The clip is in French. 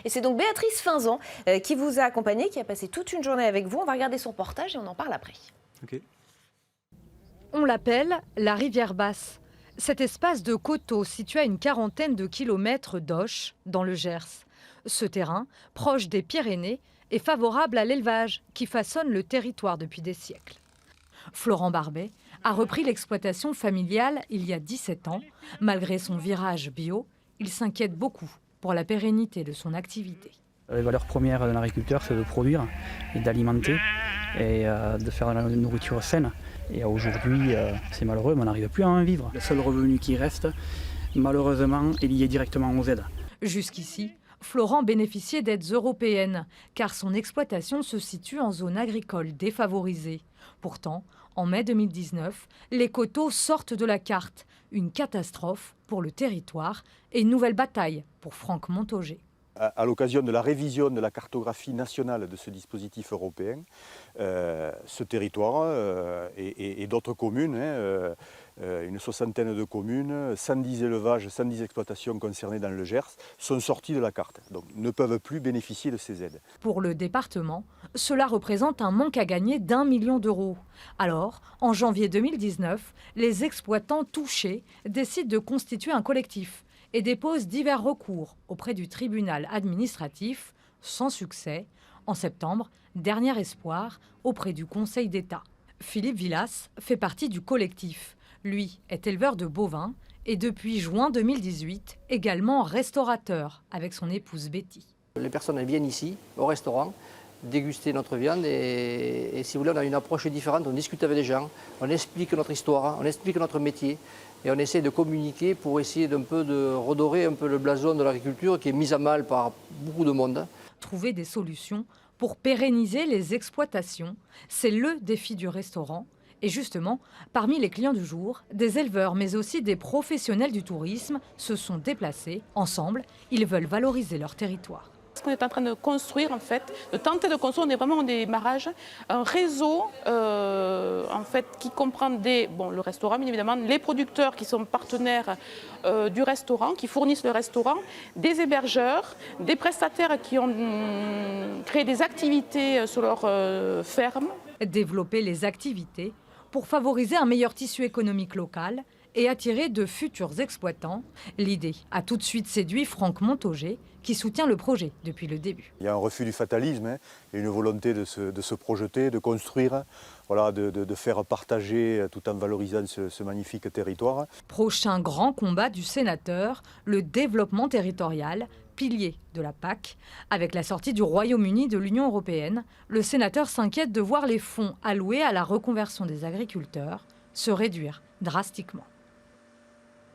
Et c'est donc Béatrice Finzan qui vous a accompagné, qui a passé toute une journée avec vous. On va regarder son reportage et on en parle après. Okay. On l'appelle la rivière basse. Cet espace de coteaux situé à une quarantaine de kilomètres d'Auch, dans le Gers. Ce terrain, proche des Pyrénées, est favorable à l'élevage qui façonne le territoire depuis des siècles. Florent Barbet a repris l'exploitation familiale il y a 17 ans. Malgré son virage bio, il s'inquiète beaucoup pour la pérennité de son activité. Les valeurs premières d'un agriculteur, c'est de produire et d'alimenter et de faire de la nourriture saine. Et aujourd'hui, c'est malheureux, mais on n'arrive plus à en vivre. Le seul revenu qui reste, malheureusement, est lié directement aux aides. Jusqu'ici, Florent bénéficiait d'aides européennes, car son exploitation se situe en zone agricole défavorisée. Pourtant, en mai 2019, les coteaux sortent de la carte. Une catastrophe pour le territoire et une nouvelle bataille pour Franck Montaugé. À l'occasion de la révision de la cartographie nationale de ce dispositif européen, ce territoire et d'autres communes, une soixantaine de communes, 110 élevages, 110 exploitations concernées dans le Gers, sont sortis de la carte, donc ne peuvent plus bénéficier de ces aides. Pour le département, cela représente un manque à gagner d'1 million d'euros. Alors, en janvier 2019, les exploitants touchés décident de constituer un collectif et déposent divers recours auprès du tribunal administratif, sans succès. En septembre, dernier espoir auprès du Conseil d'État. Philippe Villas fait partie du collectif. Lui est éleveur de bovins et depuis juin 2018, également restaurateur avec son épouse Betty. Les personnes viennent ici, au restaurant, déguster notre viande et si vous voulez, on a une approche différente, on discute avec les gens, on explique notre histoire, on explique notre métier et on essaie de communiquer pour essayer de redorer un peu le blason de l'agriculture qui est mis à mal par beaucoup de monde. Trouver des solutions pour pérenniser les exploitations, c'est le défi du restaurant. Et justement, parmi les clients du jour, des éleveurs mais aussi des professionnels du tourisme se sont déplacés. Ensemble, ils veulent valoriser leur territoire. Ce qu'on est en train de construire, en fait, de tenter de construire, on est vraiment au démarrage, un réseau en fait, qui comprend le restaurant, bien évidemment, les producteurs qui sont partenaires du restaurant, qui fournissent le restaurant, des hébergeurs, des prestataires qui ont créé des activités sur leur ferme. Développer les activités pour favoriser un meilleur tissu économique local et attirer de futurs exploitants. L'idée a tout de suite séduit Franck Montaugé, qui soutient le projet depuis le début. Il y a un refus du fatalisme et une volonté de se projeter, de construire, voilà, de faire partager tout en valorisant ce magnifique territoire. Prochain grand combat du sénateur, le développement territorial, pilier de la PAC. Avec la sortie du Royaume-Uni de l'Union européenne, le sénateur s'inquiète de voir les fonds alloués à la reconversion des agriculteurs se réduire drastiquement.